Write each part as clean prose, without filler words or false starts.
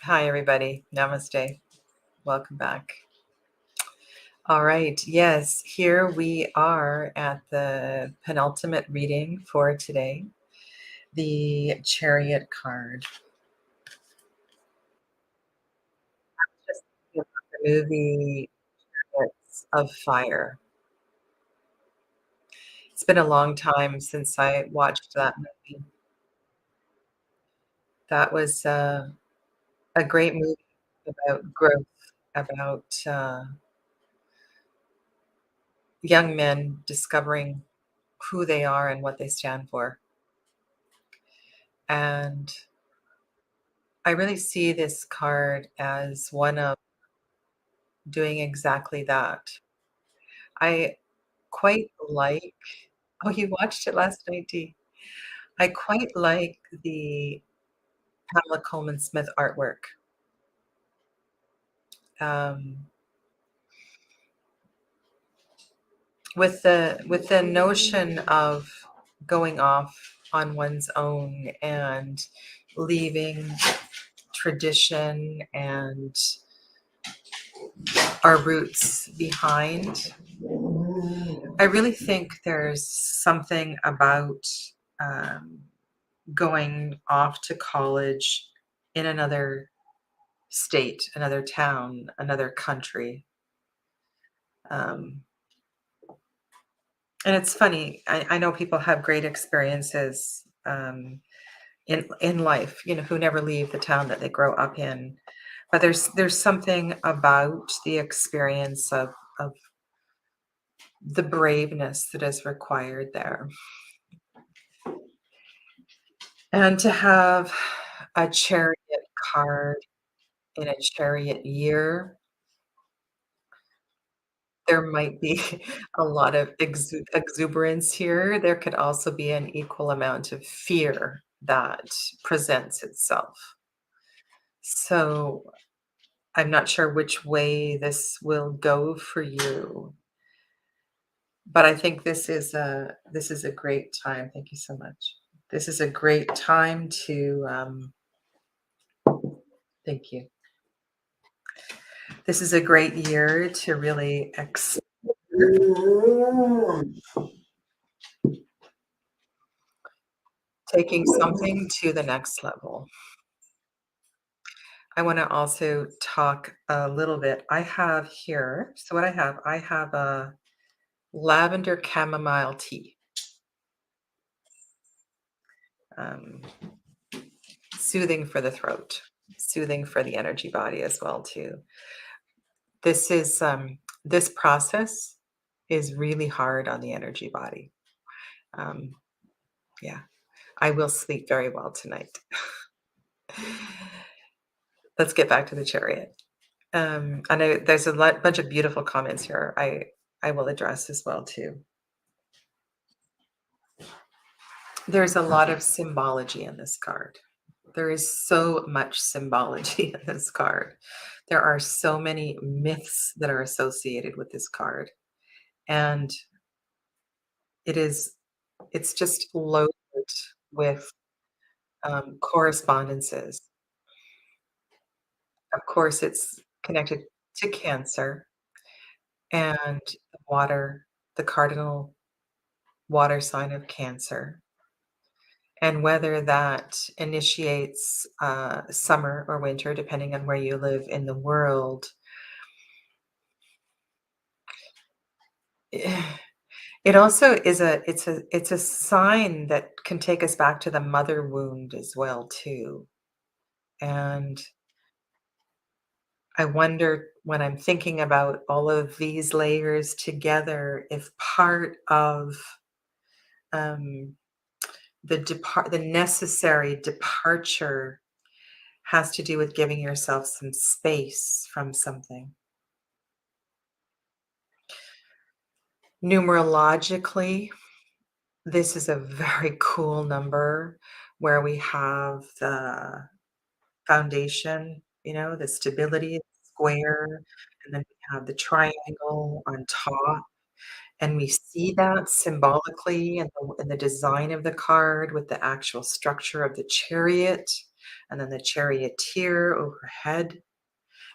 Hi, everybody. Namaste. Welcome back. All right. Yes, here we are at the penultimate reading for today, the Chariot card. Just thinking about the movie Chariots of Fire. It's been a long time since I watched that movie. That was a great movie about growth, about young men discovering who they are and what they stand for. And I really see this card as one of doing exactly that. I quite like oh, you watched it last night, Dee? I quite like the Pamela Coleman Smith artwork. Um, with the notion of going off on one's own and leaving tradition and our roots behind. I really think there's something about um, going off to college in another state, another town, another country. Um, and it's funny. I know people have great experiences in life, who never leave the town that they grow up in. But there's something about the experience of the braveness that is required there. And to have a chariot card in a chariot year, there might be a lot of exuberance here. There could also be an equal amount of fear that presents itself. So I'm not sure which way this will go for you, but I think this is a great time. Thank you so much. This is a great time to thank you. This is a great year to really taking something to the next level. I want to also talk a little bit. I have here, so what I have a lavender chamomile tea, um, soothing for the throat, soothing for the energy body as well too. This is this process is really hard on the energy body. Um, yeah, I will sleep very well tonight. Let's get back to the chariot. I know there's bunch of beautiful comments here. I will address as well too. There's a lot of symbology in this card. There is so much symbology in this card. There are so many myths that are associated with this card, and it is it's just loaded with correspondences. Of course, it's connected to Cancer and the cardinal water sign of Cancer, and whether that initiates summer or winter, depending on where you live in the world. It also is it's a sign that can take us back to the mother wound as well too. And I wonder when I'm thinking about all of these layers together, if part of um, the necessary departure has to do with giving yourself some space from something. Numerologically, this is a very cool number where we have the foundation, the stability, square, and then we have the triangle on top, and we see that symbolically in the design of the card with the actual structure of the chariot. and then the charioteer overhead.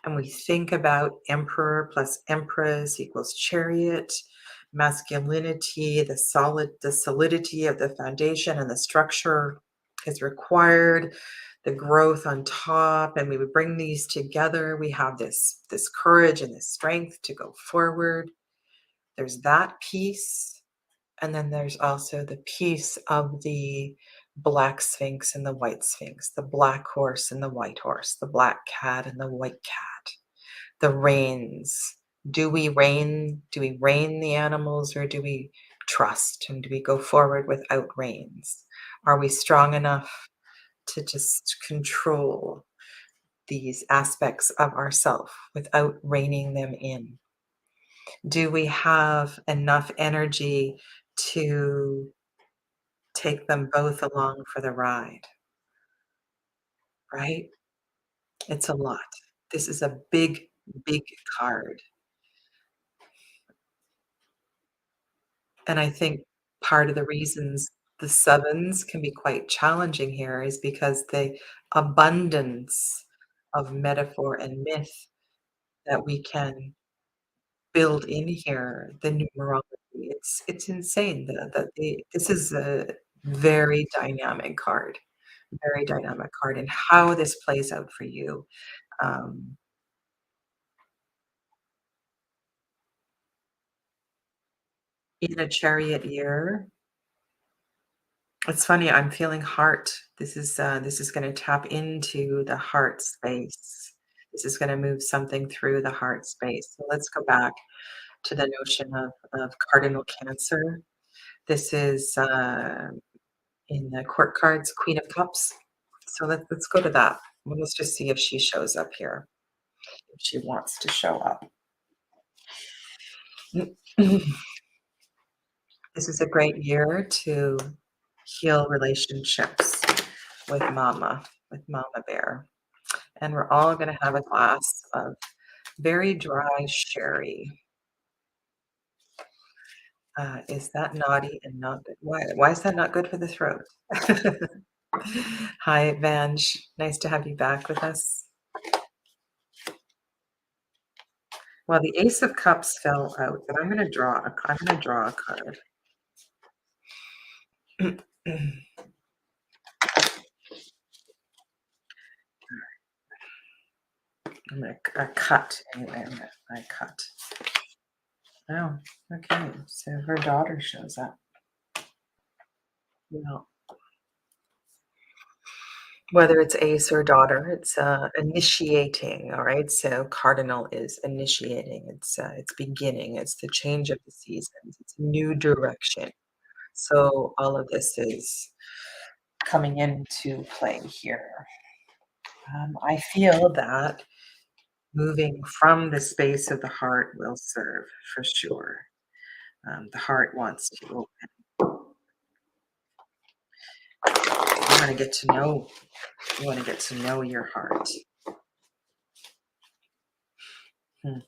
And we think about emperor plus empress equals chariot, masculinity, the solidity of the foundation and the structure is required, the growth on top, and we would bring these together. We have this courage and this strength to go forward. There's that piece. And then there's also the piece of the black sphinx and the white sphinx, the black horse and the white horse, the black cat and the white cat, the reins. Do we rein the animals, or do we trust? And do we go forward without reins? Are we strong enough to just control these aspects of ourself without reining them in? Do we have enough energy to take them both along for the ride, right? It's a lot. This is a big, big card. And I think part of the reasons the sevens can be quite challenging here is because the abundance of metaphor and myth that we can build in here, the numerology, it's insane that this is a very dynamic card, and how this plays out for you. Um, in a chariot year, it's funny, I'm feeling heart. This is gonna tap into the heart space. This is gonna move something through the heart space. So let's go back to the notion of cardinal Cancer. This is, in the court cards, Queen of Cups. So let's go to that. Well, let's just see if she shows up here, if she wants to show up. This is a great year to heal relationships with Mama Bear. And we're all gonna have a glass of very dry sherry. Is that naughty and not good? Why is that not good for the throat? Hi, Vange. Nice to have you back with us. Well, the Ace of Cups fell out, but I'm gonna draw a card. I'm gonna cut anyway. I cut. Oh, okay. So her daughter shows up. Well, whether it's ace or daughter, it's initiating. All right. So cardinal is initiating. It's beginning. It's the change of the seasons. It's a new direction. So all of this is coming into play here. I feel that moving from the space of the heart will serve for sure. The heart wants to open. You want to get to know. You want to get to know your heart. Hmm.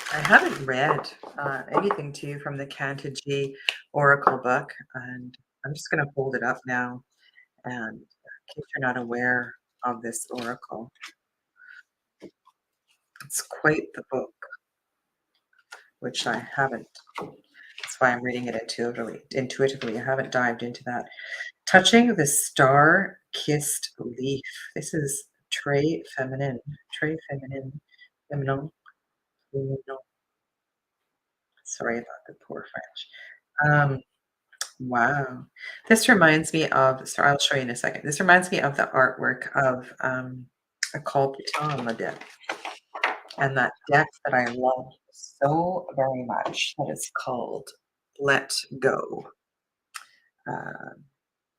I haven't read anything to you from the Kantaji Oracle book, and I'm just going to hold it up now. And in case you're not aware of this oracle, it's quite the book, which I haven't. That's why I'm reading it intuitively. Intuitively, I haven't dived into that. Touching the star-kissed leaf. This is très feminine, feminine, feminine. Sorry about the poor French. Wow. This reminds me of, so I'll show you in a second. This reminds me of the artwork of a Colpiton deck, and that deck that I love so very much that is called Let Go. Uh,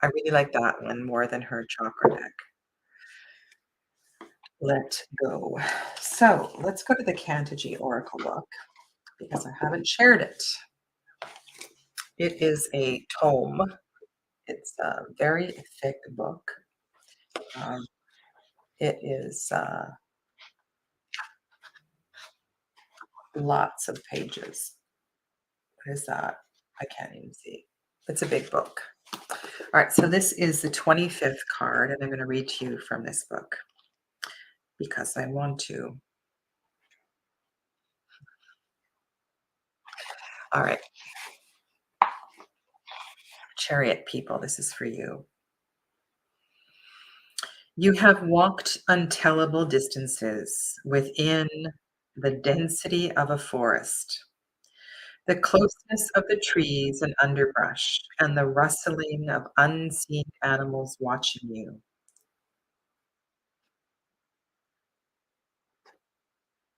I really like that one more than her chakra deck. Let Go. So let's go to the Kantaji Oracle book because I haven't shared it. It is a tome. It's a very thick book. Um, it is lots of pages. What is that? I can't even see. It's a big book. All right, so this is the 25th card, and I'm going to read to you from this book because I want to. All right, Chariot people, this is for you. You have walked untellable distances within the density of a forest, the closeness of the trees and underbrush, and the rustling of unseen animals watching you.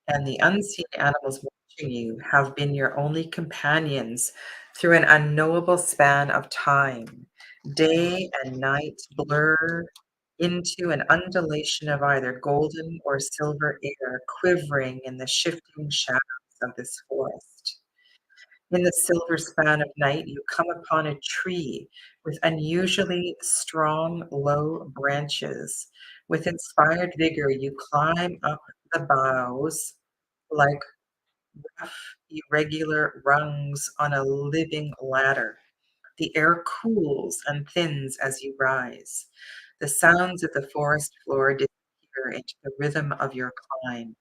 And the unseen animals watching you have been your only companions through an unknowable span of time. Day and night blur into an undulation of either golden or silver air quivering in the shifting shadows of this forest. In the silver span of night, you come upon a tree with unusually strong, low branches. With inspired vigor, you climb up the boughs like rough, irregular rungs on a living ladder. The air cools and thins as you rise. The sounds of the forest floor disappear into the rhythm of your climb.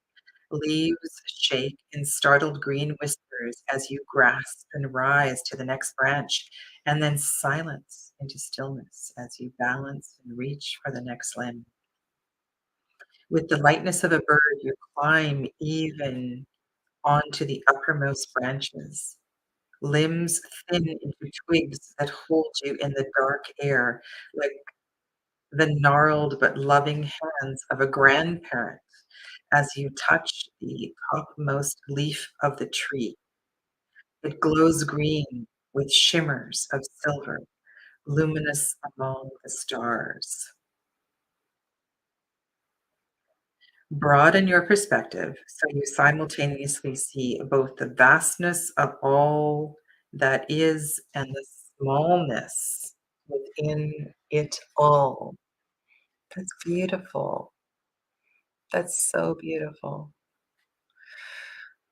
Leaves shake in startled green whispers as you grasp and rise to the next branch, and then silence into stillness as you balance and reach for the next limb. With the lightness of a bird, you climb even onto the uppermost branches. Limbs thin into twigs that hold you in the dark air, like the gnarled but loving hands of a grandparent as you touch the topmost leaf of the tree. It glows green with shimmers of silver, luminous among the stars. Broaden your perspective so you simultaneously see both the vastness of all that is and the smallness within it all. That's beautiful. That's so beautiful.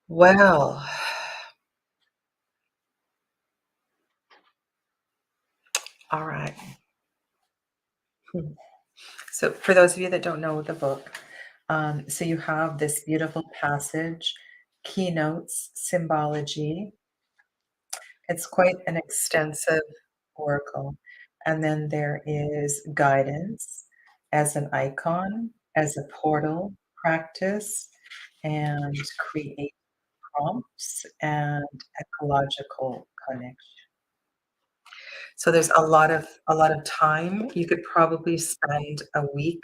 Well, all right. So, for those of you that don't know the book, so you have this beautiful passage, keynotes, symbology. It's quite an extensive oracle. And then there is guidance as an icon, as a portal, practice, and create prompts and ecological connection. So there's a lot of time. You could probably spend a week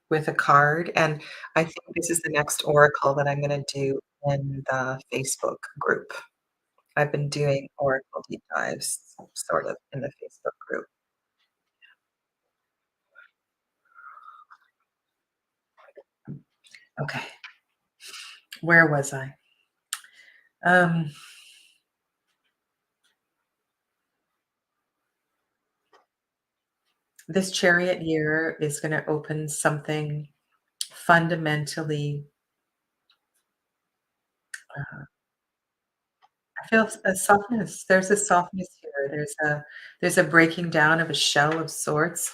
with a card, and I think this is the next oracle that I'm gonna do in the Facebook group. I've been doing oracle deep dives sort of in the Facebook group. Okay, where was I? Um, this chariot year is gonna open something fundamentally, uh, I feel a softness. There's a softness here. There's a breaking down of a shell of sorts.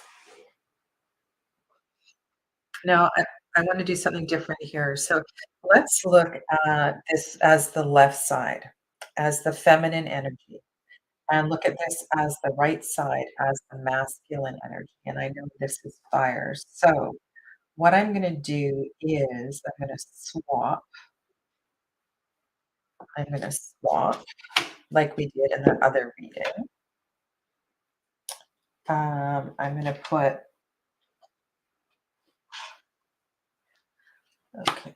No, I wanna do something different here. So let's look at this as the left side, as the feminine energy, and look at this as the right side, as the masculine energy, and I know this is fire. So what I'm gonna do is I'm gonna swap like we did in the other reading. I'm gonna put okay,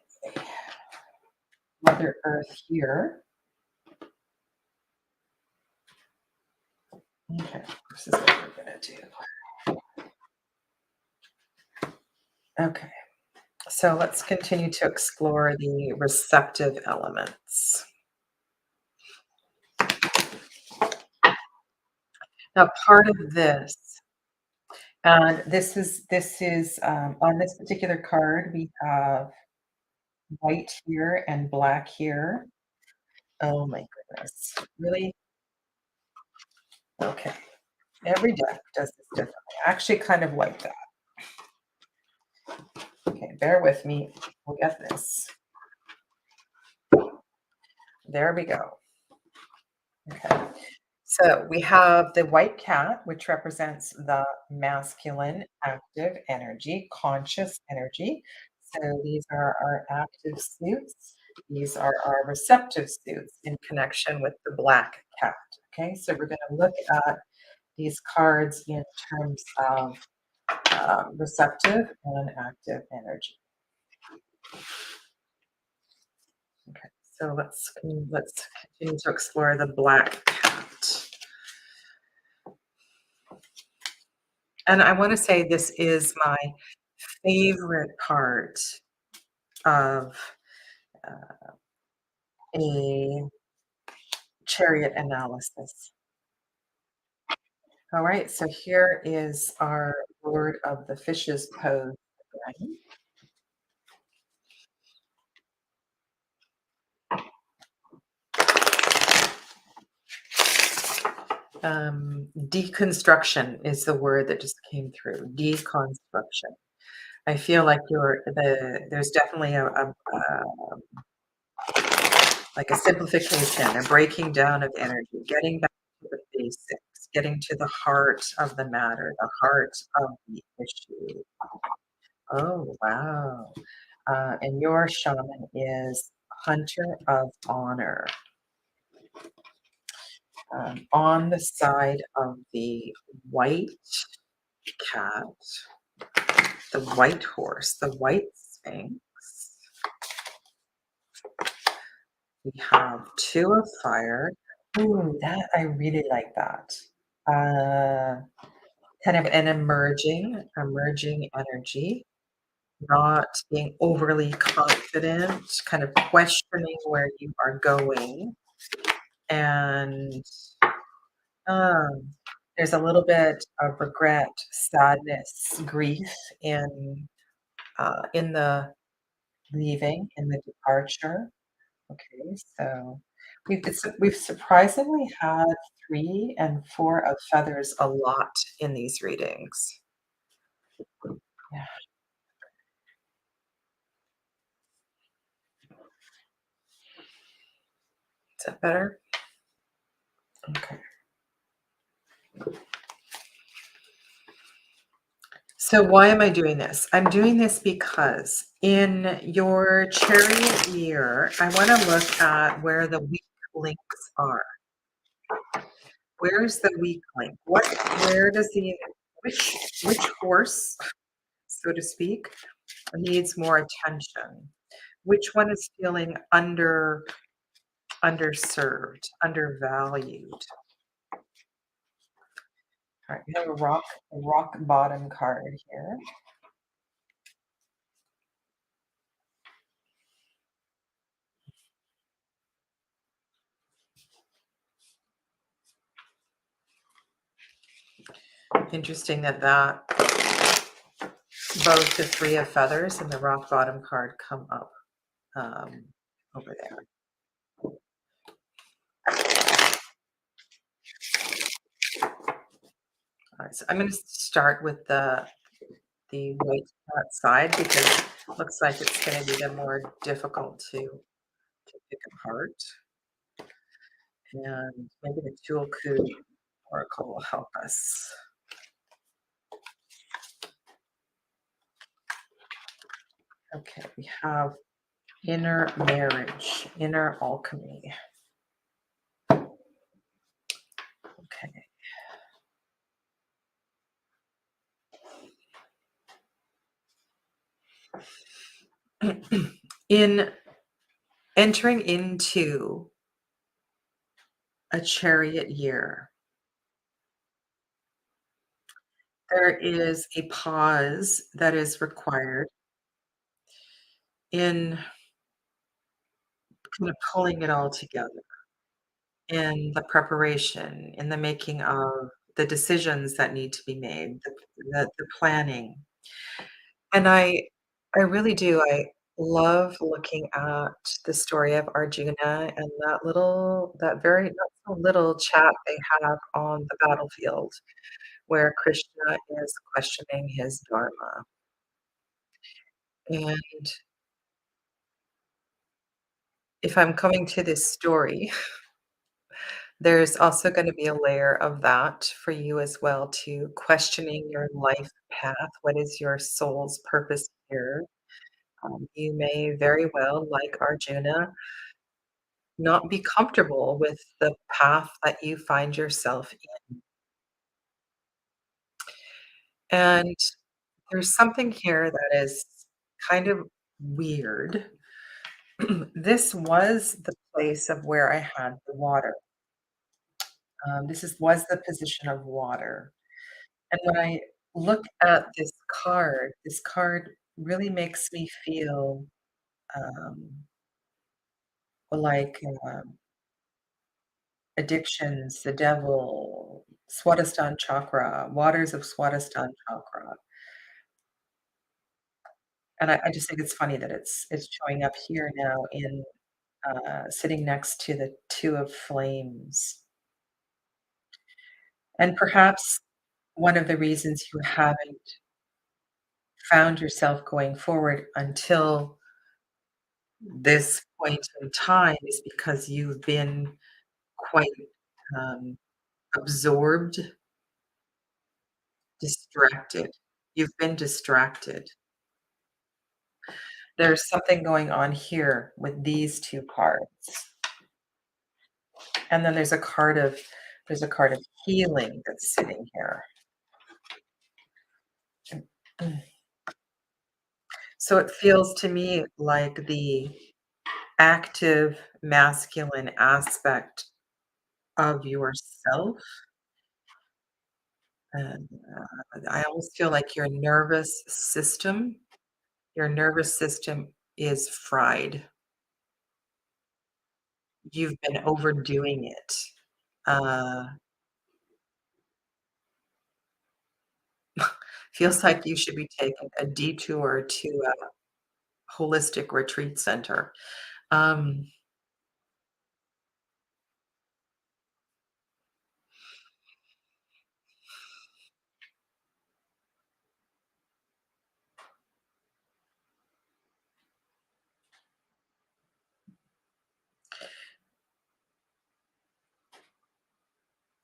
Mother Earth here. Okay, this is what we're gonna do. Okay, so let's continue to explore the receptive elements. Now, part of this, and this is on this particular card, we have white here and black here. Oh my goodness, really? Okay. Every deck does this differently. I actually kind of like that. Okay, bear with me. We'll get this. There we go. Okay. So we have the white cat, which represents the masculine active energy, conscious energy. So these are our active suits. These are our receptive suits in connection with the black cat. Okay, so we're going to look at these cards in terms of receptive and active energy. Okay, so let's continue to explore the black cat. And I want to say this is my favorite part of a chariot analysis. All right, so here is our Lord of the Fishes pose again. Deconstruction is the word that just came through. Deconstruction. I feel like there's definitely like a simplification, a breaking down of energy, getting back to the basics, getting to the heart of the matter, the heart of the issue. Oh, wow. And your shaman is Hunter of Honor. On the side of the white cat, the white horse, the white sphinx, we have two of fire. Ooh, that I really like that. Uh, kind of an emerging energy, not being overly confident, kind of questioning where you are going. And um, there's a little bit of regret, sadness, grief in the leaving, in the departure. Okay, so we've surprisingly had 3 and 4 of feathers a lot in these readings. Yeah, is that better? Okay. So why am I doing this? I'm doing this because in your chariot year, I want to look at where the weak links are. Where's the weak link? Where does which horse, so to speak, needs more attention? Which one is feeling underserved, undervalued? All right, we have a rock bottom card here. Interesting that both the 3 of feathers and the rock bottom card come up over there. All right, so I'm going to start with the white cat side because it looks like it's going to be the more difficult to pick apart. And maybe the Tulku oracle will help us. Okay, we have inner marriage, inner alchemy. Okay. In entering into a chariot year, there is a pause that is required in kind of pulling it all together, in the preparation, in the making of the decisions that need to be made, the planning. And I really do. love looking at the story of Arjuna and that very not so little chat they have on the battlefield where Krishna is questioning his dharma. And if I'm coming to this story, there's also gonna be a layer of that for you as well too, questioning your life path. What is your soul's purpose here? You may very well, like Arjuna, not be comfortable with the path that you find yourself in. And there's something here that is kind of weird. This was the place of where I had the water. Was the position of water. And when I look at this card really makes me feel um, like addictions, the devil, Swadhisthana chakra, waters of Swadhisthana chakra. And I just think it's funny that it's showing up here now in sitting next to the two of flames. And perhaps one of the reasons you haven't found yourself going forward until this point in time is because you've been quite um, absorbed, distracted. You've been distracted. There's something going on here with these 2 cards. And then there's a card of healing that's sitting here. Mm. So it feels to me like the active masculine aspect of yourself, and, I almost feel like your nervous system is fried. You've been overdoing it. Uh, Feels like you should be taking a detour to a holistic retreat center. Um,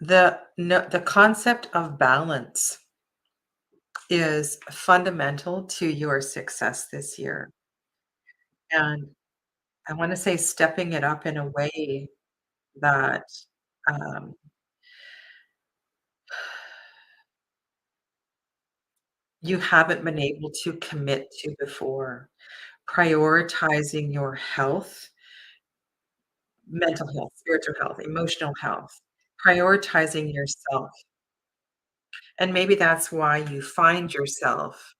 the concept of balance is fundamental to your success this year, and I wanna say stepping it up in a way that, um, you haven't been able to commit to before. Prioritizing your health, mental health, spiritual health, emotional health, prioritizing yourself, and maybe that's why you find yourself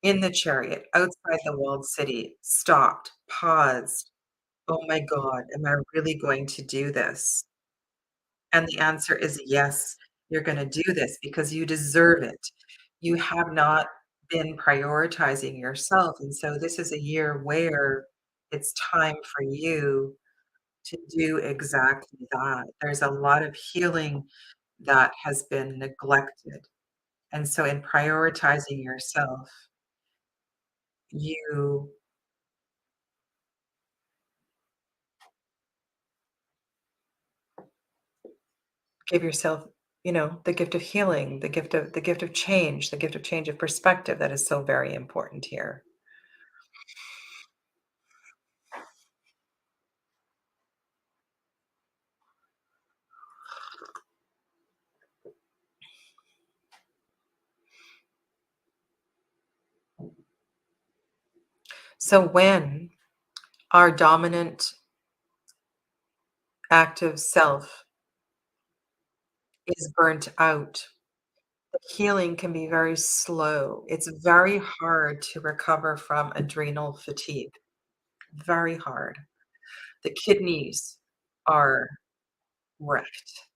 in the chariot, outside the walled city, stopped, paused. "Oh my god, am I really going to do this?" And the answer is yes, you're gonna do this because you deserve it. You have not been prioritizing yourself, and so this is a year where it's time for you to do exactly that. There's a lot of healing that has been neglected, and so in prioritizing yourself, you give yourself, the gift of healing, the gift of change, the gift of change of perspective that is so very important here. So when our dominant active self is burnt out, the healing can be very slow. It's very hard to recover from adrenal fatigue. Very hard. The kidneys are wrecked.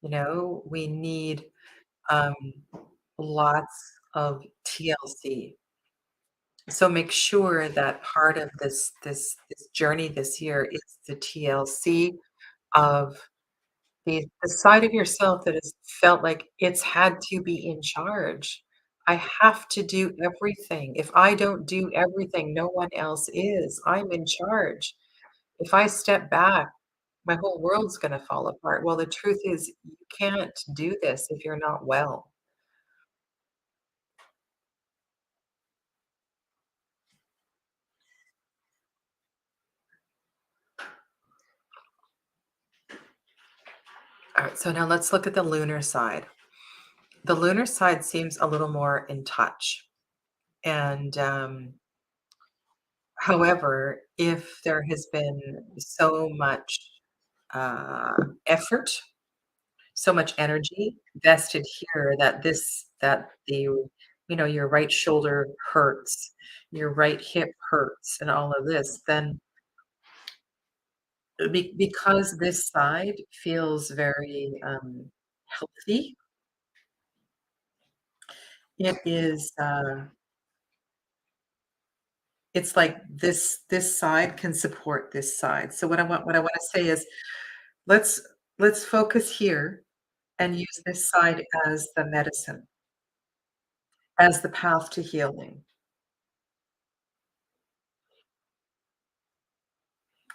We need um, lots of TLC. So make sure that part of this journey this year is the TLC of the side of yourself that has felt like it's had to be in charge. I have to do everything. If I don't do everything, no one else is. I'm in charge. If I step back, my whole world's gonna fall apart. Well, the truth is you can't do this if you're not well. All right, so now let's look at the lunar side. The lunar side seems a little more in touch. And however, if there has been so much effort, so much energy vested here that your right shoulder hurts, your right hip hurts, and all of this, then because this side feels very healthy, it is. It's like this side can support this side. So what I want to say is let's let's focus here and use this side as the medicine, as the path to healing.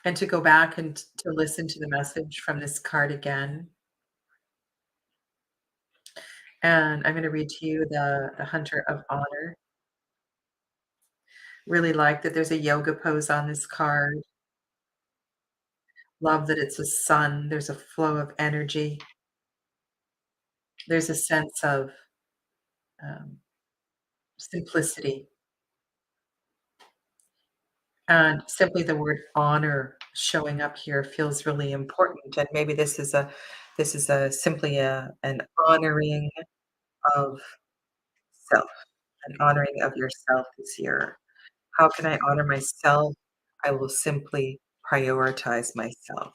And to go back and to listen to the message from this card again. And I'm going to read to you the Hunter of Honor. Really like that there's a yoga pose on this card. Love that it's a sun. There's a flow of energy. There's a sense of um, simplicity. And simply the word honor showing up here feels really important. And maybe this is a simply an honoring of self, an honoring of yourself this year. How can I honor myself? I will simply prioritize myself.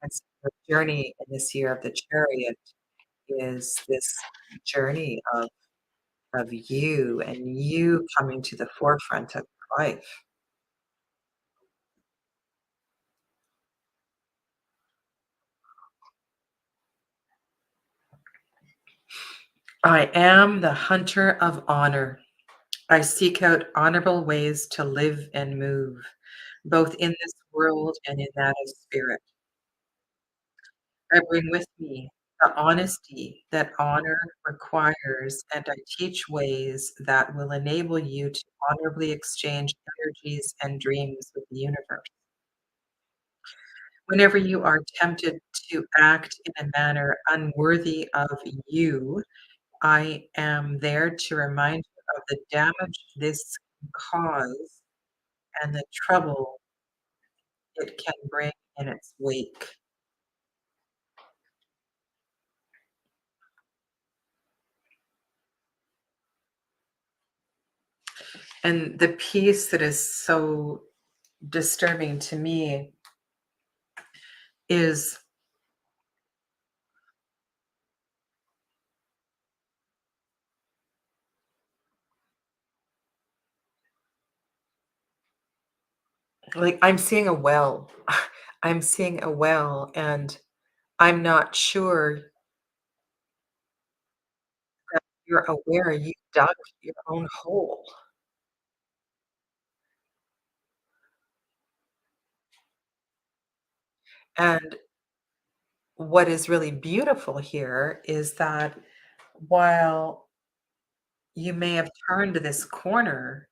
And so the journey in this year of the chariot is this journey of you and you coming to the forefront of life. I am the hunter of honor. I seek out honorable ways to live and move, both in this world and in that of spirit. I bring with me the honesty that honor requires, and I teach ways that will enable you to honorably exchange energies and dreams with the universe. Whenever you are tempted to act in a manner unworthy of you, I am there to remind you of the damage this can cause and the trouble it can bring in its wake. And the piece that is so disturbing to me is like I'm seeing a well. I'm seeing a well, and I'm not sure that you're aware you dug your own hole. And what is really beautiful here is that while you may have turned this corner,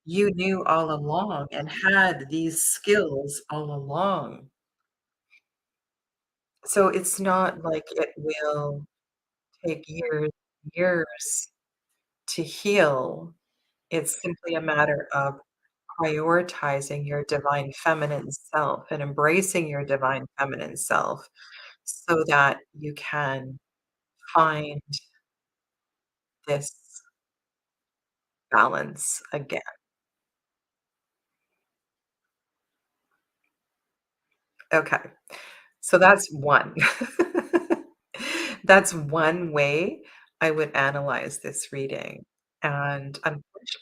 you knew all along and had these skills all along. So it's not like it will take years to heal. It's simply a matter of prioritizing your divine feminine self and embracing your divine feminine self so that you can find this balance again. Okay. So that's one. That's one way I would analyze this reading. And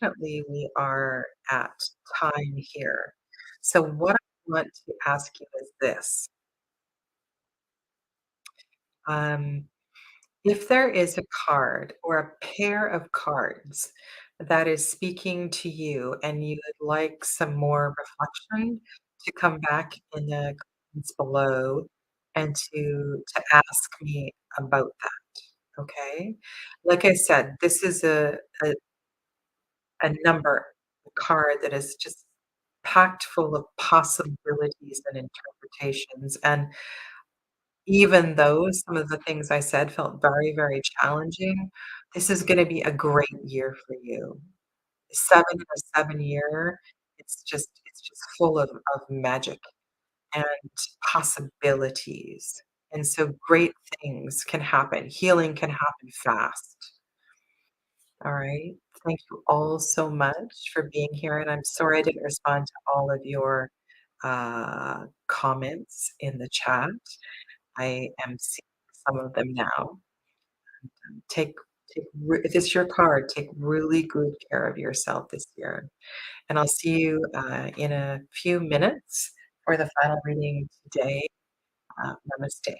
unfortunately, we are at time here. So what I want to ask you is this. Um, if there is a card or a pair of cards that is speaking to you and you would like some more reflection, to come back in the comments below and to ask me about that, okay? Like I said, this is a number, a card that is just packed full of possibilities and interpretations, and even though some of the things I said felt very, very challenging, this is gonna be a great year for you. 7 in a 7 year, it's just full of magic and possibilities, and so great things can happen. Healing can happen fast. Alright? Thank you all so much for being here, and I'm sorry I didn't respond to all of your, comments in the chat. I am seeing some of them now. Take if it's your card, take really good care of yourself this year, and I'll see you, in a few minutes for the final reading today. Namaste.